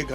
1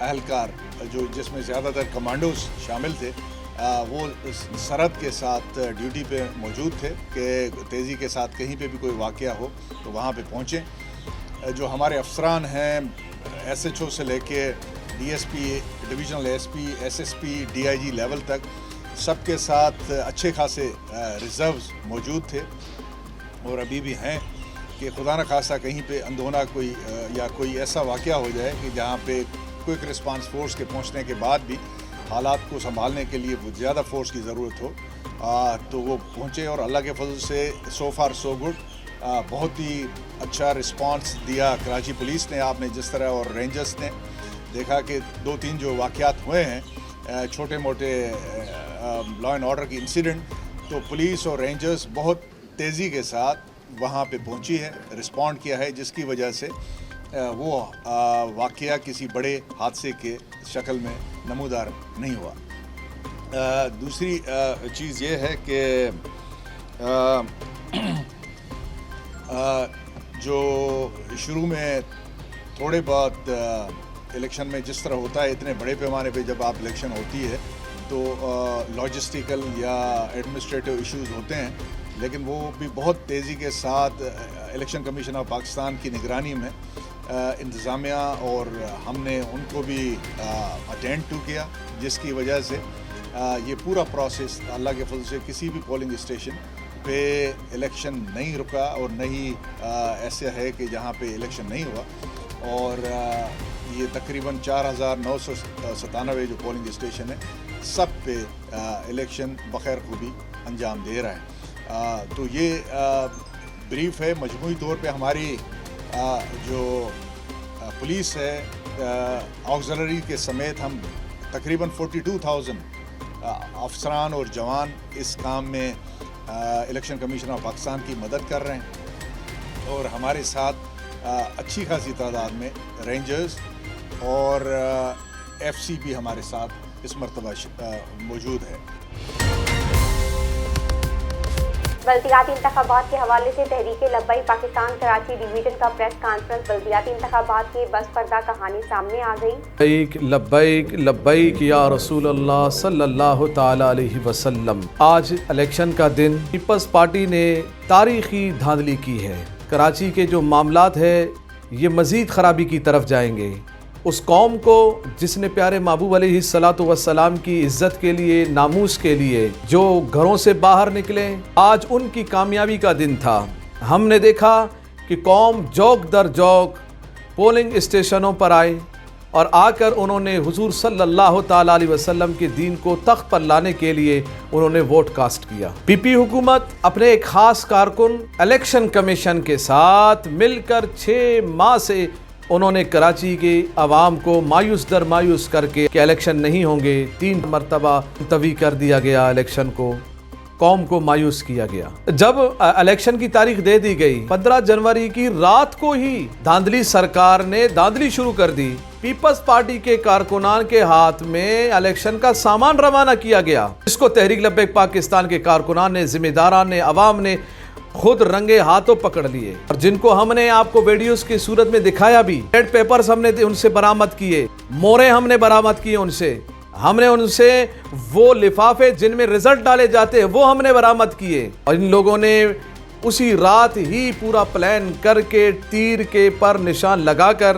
اہلکار جو جس میں زیادہ تر کمانڈوز شامل تھے وہ سرحد کے ساتھ ڈیوٹی پہ موجود تھے کہ تیزی کے ساتھ کہیں پہ بھی کوئی واقعہ ہو تو وہاں پہ پہنچیں۔ جو ہمارے افسران ہیں ایس ایچ او سے لے کے D S P, divisional S P, S S P, D I G level تک سب کے ساتھ اچھے خاصے ریزروز موجود تھے اور ابھی بھی ہیں کہ خدا نہ خواستہ کہیں پہ اندھونا کوئی یا کوئی ایسا واقعہ ہو جائے کہ جہاں پہ کوئک رسپانس فورس کے پہنچنے کے بعد بھی حالات کو سنبھالنے کے لیے زیادہ فورس کی ضرورت ہو تو وہ پہنچے، اور اللہ کے فضل سے سو فار سو گڈ، بہت ہی اچھا رسپانس دیا کراچی پولیس نے۔ آپ نے جس طرح اور رینجرز نے دیکھا کہ 2-3 جو واقعات ہوئے ہیں چھوٹے موٹے لا اینڈ آرڈر کی انسیڈنٹ، تو پولیس اور رینجرز بہت تیزی کے ساتھ وہاں پہ پہنچی ہے، رسپونڈ کیا ہے، جس کی وجہ سے وہ واقعہ کسی بڑے حادثے کے شکل میں نمودار نہیں ہوا۔ دوسری چیز یہ ہے کہ جو شروع میں تھوڑے بہت الیکشن میں جس طرح ہوتا ہے، اتنے بڑے پیمانے پہ جب آپ الیکشن ہوتی ہے تو لاجسٹیکل یا ایڈمنسٹریٹو ایشوز ہوتے ہیں، لیکن وہ بھی بہت تیزی کے ساتھ الیکشن کمیشن آف پاکستان کی نگرانی میں انتظامیہ اور ہم نے ان کو بھی اٹینڈ ٹو کیا، جس کی وجہ سے یہ پورا پروسیس اللہ کے فضل سے کسی بھی پولنگ اسٹیشن پہ الیکشن نہیں رکا اور نہیں ایسے ہے کہ جہاں پہ الیکشن نہیں ہوا، اور یہ تقریباً 4997 جو پولنگ اسٹیشن ہے سب پہ الیکشن بخیر خوبی انجام دے رہا ہے۔ تو یہ بریف ہے مجموعی طور پہ ہماری جو پولیس ہے آکسلری کے سمیت ہم تقریباً 42,000 افسران اور جوان اس کام میں الیکشن کمیشن آف پاکستان کی مدد کر رہے ہیں، اور ہمارے ساتھ اچھی خاصی تعداد میں رینجرز اور ایف سی بھی ہمارے ساتھ اس مرتبہ موجود ہے۔ بلدیاتی انتخابات کے حوالے سے تحریک لبیک پاکستان کراچی ڈویژن کا پریس کانفرنس، بلدیاتی انتخابات کی بس پردہ کہانی سامنے آ گئی۔ لبیک لبیک لبیک یا رسول اللہ صلی اللہ تعالی علیہ وسلم۔ آج الیکشن کا دن، پیپلز پارٹی نے تاریخی دھاندلی کی ہے۔ کراچی کے جو معاملات ہیں یہ مزید خرابی کی طرف جائیں گے۔ اس قوم کو جس نے پیارے محبوب علیہ الصلاۃ والسلام کی عزت کے لیے، ناموس کے لیے جو گھروں سے باہر نکلے، آج ان کی کامیابی کا دن تھا۔ ہم نے دیکھا کہ قوم جوک در جوک پولنگ اسٹیشنوں پر آئے اور آ کر انہوں نے حضور صلی اللہ تعالیٰ علیہ وسلم کے دین کو تخت پر لانے کے لیے انہوں نے ووٹ کاسٹ کیا۔ پی پی حکومت اپنے ایک خاص کارکن الیکشن کمیشن کے ساتھ مل کر 6 ماہ سے انہوں نے کراچی کے عوام کو مایوس در مایوس کر کے کہ الیکشن نہیں ہوں گے، 3 مرتبہ ملتوی کر دیا گیا الیکشن کو، قوم کو مایوس کیا گیا۔ جب الیکشن کی تاریخ دے دی گئی 15 جنوری کی رات کو ہی دھاندلی سرکار نے دھاندلی شروع کر دی۔ پیپلز پارٹی کے کارکنان کے ہاتھ میں الیکشن کا سامان روانہ کیا گیا، اس کو تحریک لبیک پاکستان کے کارکنان نے، ذمہ داران نے، عوام نے خود رنگے ہاتھوں پکڑ لیے، اور جن کو ہم نے آپ کو ویڈیوز کی صورت میں دکھایا بھی۔ ریڈ پیپرز ہم نے ان سے برآمد کیے، مورے ہم نے برآمد کیے ان سے، ہم نے ان سے وہ لفافے جن میں رزلٹ ڈالے جاتے ہیں وہ ہم نے برآمد کیے، اور ان لوگوں نے اسی رات ہی پورا پلان کر کے تیر کے پر نشان لگا کر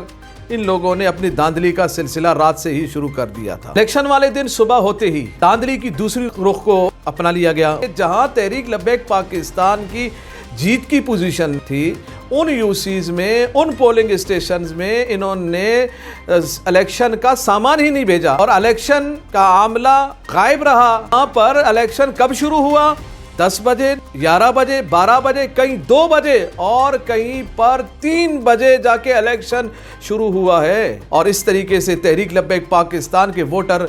ان لوگوں نے اپنی دھاندلی کا سلسلہ رات سے ہی شروع کر دیا تھا۔ الیکشن والے دن صبح ہوتے ہی دھاندلی کی دوسری رخ کو اپنا لیا گیا، جہاں تحریک لبیک پاکستان کی جیت کی پوزیشن تھی، ان یوسیز میں، ان پولنگ اسٹیشنز میں انہوں نے الیکشن کا سامان ہی نہیں بھیجا، اور الیکشن کا عاملہ غائب رہا۔ وہاں پر الیکشن کب شروع ہوا؟ 10 بجے، 11 بجے، 12 بجے، کہیں 2 بجے اور کہیں پر 3 بجے جا کے الیکشن شروع ہوا ہے۔ اور اس طریقے سے تحریک لبیک پاکستان کے ووٹر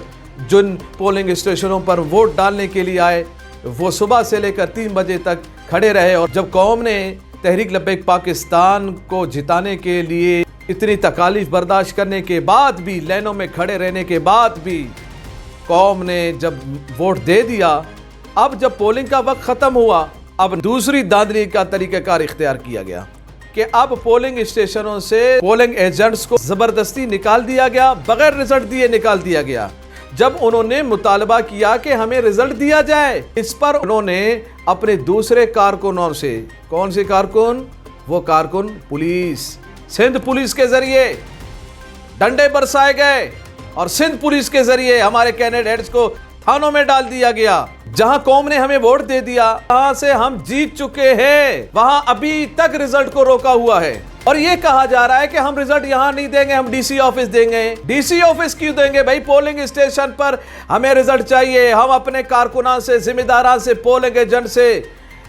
جن پولنگ اسٹیشنوں پر ووٹ ڈالنے کے لیے آئے وہ صبح سے لے کر 3 بجے تک کھڑے رہے، اور جب قوم نے تحریک لبیک پاکستان کو جتانے کے لیے اتنی تکالیف برداشت کرنے کے بعد بھی، لائنوں میں کھڑے رہنے کے بعد بھی قوم نے جب ووٹ دے دیا، اب جب پولنگ کا وقت ختم ہوا، اب دوسری دھاندلی کا طریقہ کار اختیار کیا گیا۔ کہ اب پولنگ اسٹیشنوں سے پولنگ ایجنٹس کو زبردستی نکال دیا گیا، بغیر رزلٹ دیے نکال دیا گیا۔ جب انہوں نے مطالبہ کیا کہ ہمیں رزلٹ دیا جائے، اس پر انہوں نے اپنے دوسرے کارکنوں سے، کون سے کارکن؟ وہ کارکن پولیس، سندھ پولیس کے ذریعے ڈنڈے برسائے گئے اور سندھ پولیس کے ذریعے ہمارے کینڈیڈیٹس کو تھانوں میں ڈال دیا گیا۔ جہاں قوم نے ہمیں ووٹ دے دیا، وہاں سے ہم جیت چکے ہیں، وہاں ابھی تک رزلٹ کو روکا ہوا ہے، اور یہ کہا جا رہا ہے کہ ہم رزلٹ یہاں نہیں دیں گے، ہم ڈی سی آفس دیں گے۔ ڈی سی آفس کیوں دیں گے بھائی؟ پولنگ اسٹیشن پر ہمیں رزلٹ چاہیے، ہم اپنے کارکنان سے، ذمہ داران سے، پولنگ ایجنٹ سے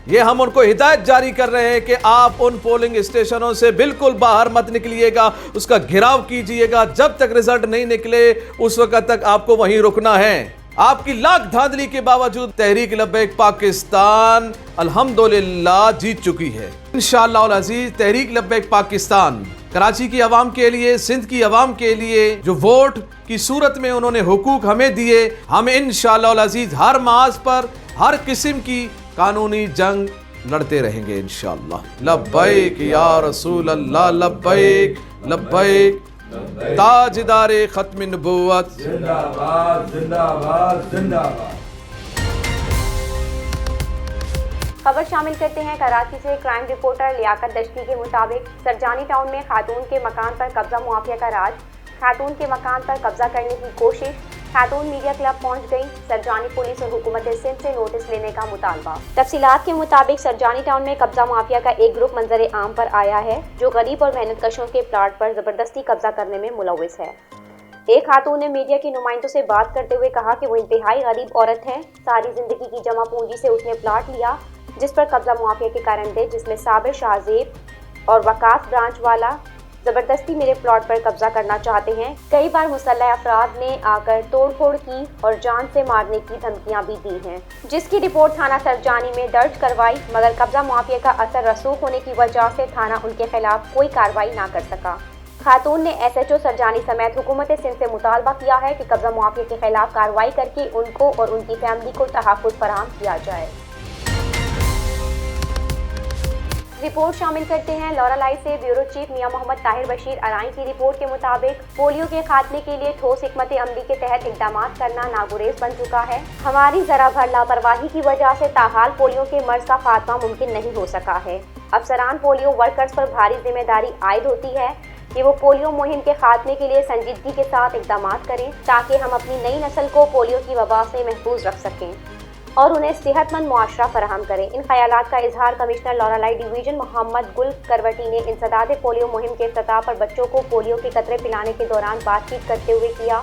یہ ہم ان کو ہدایت جاری کر رہے ہیں کہ آپ ان پولنگ اسٹیشنوں سے بالکل باہر مت نکلیے گا، اس کا گھیراؤ کیجئے گا، جب تک رزلٹ نہیں نکلے اس وقت تک آپ کو وہیں رکنا ہے۔ آپ کی لاکھ دھاندلی کے باوجود تحریک لبیک پاکستان الحمدللہ جیت چکی ہے انشاءاللہ العزیز۔ تحریک لبیک پاکستان کراچی کی عوام کے لیے، سندھ کی عوام کے لیے جو ووٹ کی صورت میں انہوں نے حقوق ہمیں دیے، ہم انشاءاللہ العزیز ہر محاذ پر ہر قسم کی قانونی جنگ لڑتے رہیں گے انشاءاللہ۔ لبیک یا رسول اللہ، لبیک لبیک، تاجدار ختم نبوت زندہ باد زندہ باد زندہ باد۔ خبر شامل کرتے ہیں کراچی سے۔ کرائم رپورٹر لیاقت دشتی کے مطابق سرجانی ٹاؤن میں خاتون کے مکان پر قبضہ مافیا کا راج، خاتون کے مکان پر قبضہ کرنے کی کوشش، خاتون میڈیا کلب پہنچ گئی، سرجانی پولیس اور حکومت سندھ سے نوٹس لینے کا مطالبہ۔ تفصیلات کے مطابق سرجانی ٹاؤن میں قبضہ مافیا کا ایک گروپ منظر عام پر آیا ہے جو غریب اور محنت کشوں کے پلاٹ پر زبردستی قبضہ کرنے میں ملوث ہے۔ ایک خاتون نے میڈیا کے نمائندوں سے بات کرتے ہوئے کہا کہ وہ انتہائی غریب عورت ہے، ساری زندگی کی جمع پونجی سے اس نے پلاٹ لیا جس پر قبضہ مافیا کے کارن دے، جس میں صابر شاہ زیب اور وقاص برانچ والا زبردستی میرے پلاٹ پر قبضہ کرنا چاہتے ہیں۔ کئی بار مسلح افراد نے آ کر توڑ پھوڑ کی اور جان سے مارنے کی دھمکیاں بھی دی ہیں، جس کی رپورٹ تھانہ سرجانی میں درج کروائی، مگر قبضہ مافیا کا اثر رسوخ ہونے کی وجہ سے تھانہ ان کے خلاف کوئی کارروائی نہ کر سکا۔ خاتون نے ایس ایچ او سرجانی سمیت حکومت سندھ سے مطالبہ کیا ہے کہ قبضہ مافیا کے خلاف کارروائی کر کے ان کو اور ان کی فیملی کو تحفظ فراہم کیا جائے۔ رپورٹ شامل کرتے ہیں لورالائی سے۔ بیورو چیف میاں محمد طاہر بشیر ارائیں کی رپورٹ کے مطابق پولیو کے خاتمے کے لیے ٹھوس حکمت عملی کے تحت اقدامات کرنا ناگزیر بن چکا ہے۔ ہماری ذرا بھر لاپرواہی کی وجہ سے تاحال پولیو کے مرض کا خاتمہ ممکن نہیں ہو سکا ہے۔ افسران پولیو ورکرز پر بھاری ذمہ داری عائد ہوتی ہے کہ وہ پولیو مہم کے خاتمے کے لیے سنجیدگی کے ساتھ اقدامات کریں تاکہ ہم اپنی نئی نسل کو پولیو کی وبا سے محفوظ رکھ سکیں اور انہیں صحت مند معاشرہ فراہم کریں۔ ان خیالات کا اظہار کمشنر لورالائی ڈویژن محمد گل کروٹی نے انسداد پولیو مہم کے افتتاح پر بچوں کو پولیو کے قطرے پلانے کے دوران بات چیت کرتے ہوئے کیا۔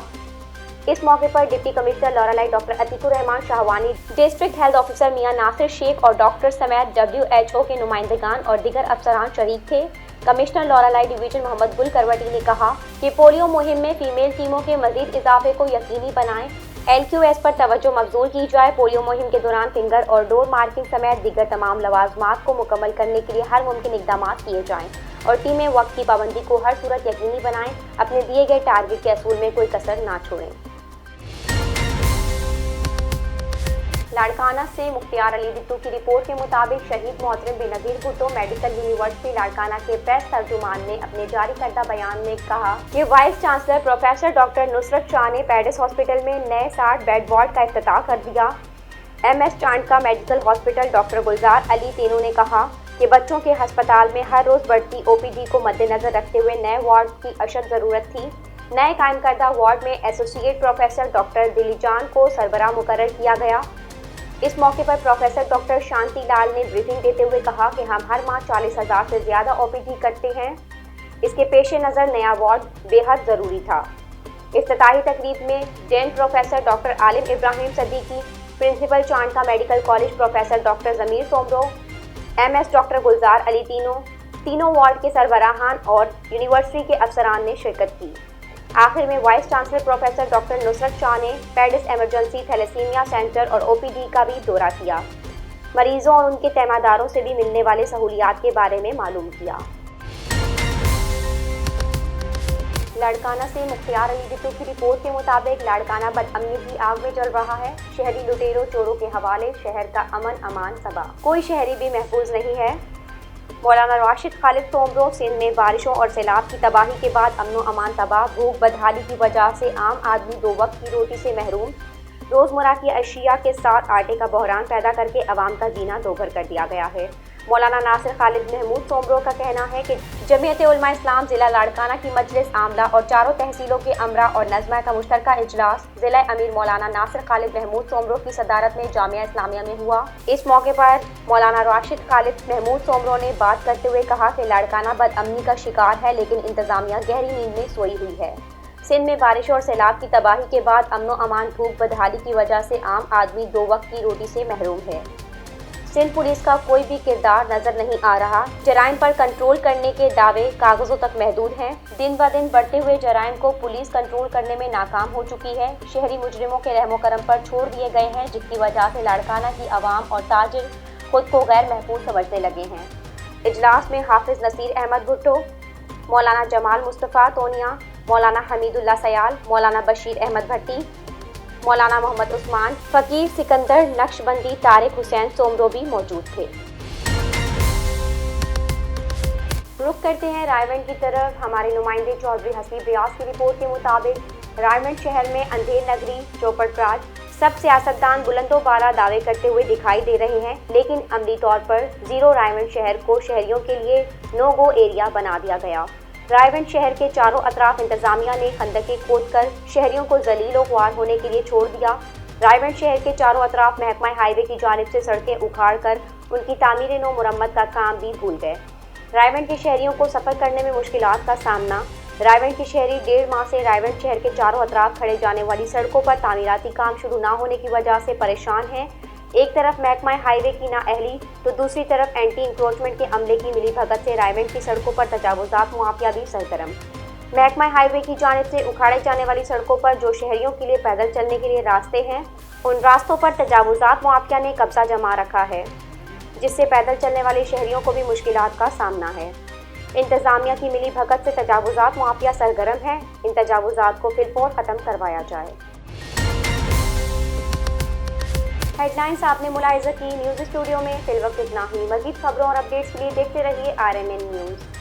اس موقع پر deputy commissioner Loralai doctor Atiq ur Rahman Shahwani, district health officer Mian Nasir شیخ اور ڈاکٹر سمیت WHO کے نمائندگان اور دیگر افسران شریک تھے۔ کمشنر لورالائی ڈویژن محمد گل کروٹی نے کہا کہ پولیو مہم میں فیمیل ٹیموں کے مزید اضافے کو یقینی بنائیں، LQS پر توجہ مبذول کی جائے، پولیو مہم کے دوران فنگر اور ڈور مارکنگ سمیت دیگر تمام لوازمات کو مکمل کرنے کے لیے ہر ممکن اقدامات کیے جائیں اور ٹیمیں وقت کی پابندی کو ہر صورت یقینی بنائیں، اپنے دیے گئے ٹارگٹ کے اصول میں کوئی کسر نہ چھوڑیں۔ لاڑکانہ سے مختار علی بٹو کی رپورٹ کے مطابق شہید محترم بنظیر بھٹو میڈیکل یونیورسٹی لاڑکانہ کے پریس ترجمان نے اپنے جاری کردہ بیان میں کہا کہ وائس چانسلر پروفیسر ڈاکٹر نصرت شاہ نے پیڈس ہاسپٹل میں نئے 60 بیڈ وارڈ کا افتتاح کر دیا۔ MS چانڈ کا میڈیکل ہاسپٹل ڈاکٹر گلزار علی تینوں نے کہا کہ بچوں کے ہسپتال میں ہر روز بڑھتی OPD کو مد نظر رکھتے ہوئے نئے وارڈ کی اشد ضرورت تھی۔ نئے قائم کردہ وارڈ میں ایسوسیٹ پروفیسر ڈاکٹر دلی جان کو سربراہ مقرر کیا گیا۔ اس موقع پر پروفیسر ڈاکٹر شانتی لال نے بریفنگ دیتے ہوئے کہا کہ ہم ہر ماہ 40,000 سے زیادہ OPD کرتے ہیں، اس کے پیش نظر نیا وارڈ بے حد ضروری تھا۔ افتتاحی تقریب میں ڈین پروفیسر ڈاکٹر عالم ابراہیم صدیقی، پرنسپل چانڈ کا میڈیکل کالج پروفیسر ڈاکٹر ضمیر سومرو، MS ڈاکٹر گلزار علی تینوں وارڈ کے سربراہان اور یونیورسٹی کے افسران نے شرکت کی۔ آخر میں وائس چانسلر پروفیسر ڈاکٹر نصرت شاہ نے پیڈس ایمرجنسی تھیلیسیمیا سینٹر اور OPD کا بھی دورہ کیا، مریضوں اور ان کے تیمارداروں سے بھی ملنے والے سہولیات کے بارے میں معلوم کیا۔ لاڑکانہ سے مختار علی بٹو کی رپورٹ کے مطابق لاڑکانہ بدامنی کی آگ میں جل رہا ہے۔ شہری لٹیروں چوروں کے حوالے، شہر کا امن امان تباہ، کوئی شہری بھی محفوظ نہیں ہے۔ مولانا راشد خالد سومرو سندھ میں بارشوں اور سیلاب کی تباہی کے بعد امن و امان تباہ، بھوک بدحالی کی وجہ سے عام آدمی 2 وقت کی روٹی سے محروم، روزمرہ کی اشیاء کے ساتھ آٹے کا بحران پیدا کر کے عوام کا جینا دوبھر کر دیا گیا ہے۔ مولانا ناصر خالد محمود سومرو کا کہنا ہے کہ جمعیت علماء اسلام ضلع لاڑکانہ کی مجلس عاملہ اور چاروں تحصیلوں کے امراء اور نظمہ کا مشترکہ اجلاس ضلع امیر مولانا ناصر خالد محمود سومرو کی صدارت میں جامعہ اسلامیہ میں ہوا۔ اس موقع پر مولانا راشد خالد محمود سومرو نے بات کرتے ہوئے کہا کہ لاڑکانہ بد امنی کا شکار ہے، لیکن انتظامیہ گہری نیند میں سوئی ہوئی ہے۔ سندھ میں بارش اور سیلاب کی تباہی کے بعد امن و امان، بھوک بدحالی کی وجہ سے عام آدمی 2 وقت کی روٹی سے محروم ہے۔ سندھ پولیس کا کوئی بھی کردار نظر نہیں آ رہا، جرائم پر کنٹرول کرنے کے دعوے کاغذوں تک محدود ہیں۔ دن بدن بڑھتے ہوئے جرائم کو پولیس کنٹرول کرنے میں ناکام ہو چکی ہے۔ شہری مجرموں کے رحم و کرم پر چھوڑ دیے گئے ہیں، جس کی وجہ سے لاڑکانہ کی عوام اور تاجر خود کو غیر محفوظ سمجھنے لگے ہیں۔ اجلاس میں حافظ نصیر احمد بھٹو، مولانا جمال مصطفیٰ تونیا، مولانا حمید اللہ سیال، مولانا بشیر احمد بھٹی، مولانا محمد عثمان، فقیر سکندر نقشبندی، طارق حسین سومرو بھی موجود تھے۔ رخ کرتے ہیں رائے ونڈ کی طرف۔ ہمارے نمائندے چودھری حسیب ریاض کی رپورٹ کے مطابق رائے ونڈ شہر میں اندھیر نگری، چوپٹ راج سب سیاستدان بلند و بالا دعوے کرتے ہوئے دکھائی دے رہے ہیں، لیکن عملی طور پر زیرو رائے ونڈ شہر کو شہریوں کے لیے نو گو ایریا بنا دیا گیا۔ رائے ونڈ شہر کے چاروں اطراف انتظامیہ نے خندقیں کھود کر شہریوں کو ذلیل و خوار ہونے کے لیے چھوڑ دیا۔ رائے ونڈ شہر کے چاروں اطراف محکمہ ہائی وے کی جانب سے سڑکیں اکھاڑ کر ان کی تعمیر نو مرمت کا کام بھی بھول گئے۔ رائے ونڈ کے شہریوں کو سفر کرنے میں مشکلات کا سامنا۔ رائے ونڈ کے شہری 1.5 ماہ سے رائے ونڈ شہر کے چاروں اطراف کھڑے جانے والی سڑکوں پر تعمیراتی کام شروع نہ ہونے کی وجہ سے پریشان ہیں۔ ایک طرف محکمہ ہائی وے کی نااہلی تو دوسری طرف اینٹی انکروچمنٹ کے عملے کی ملی بھگت سے رائے ونڈ کی سڑکوں پر تجاوزات مافیا بھی سرگرم۔ محکمہ ہائی وے کی جانب سے اکھاڑے جانے والی سڑکوں پر جو شہریوں کے لیے پیدل چلنے کے لیے راستے ہیں، ان راستوں پر تجاوزات مافیا نے قبضہ جما رکھا ہے، جس سے پیدل چلنے والے شہریوں کو بھی مشکلات کا سامنا ہے۔ انتظامیہ کی ملی بھگت سے تجاوزات مافیا سرگرم ہے، ان تجاوزات کو فی الفور ختم کروایا جائے۔ ہیڈ لائنز آپ نے ملاحظہ کی۔ نیوز اسٹوڈیو میں فی الوقت اتنا ہی۔ مزید خبروں اور اپڈیٹس کے لیے دیکھتے رہیے RMN نیوز۔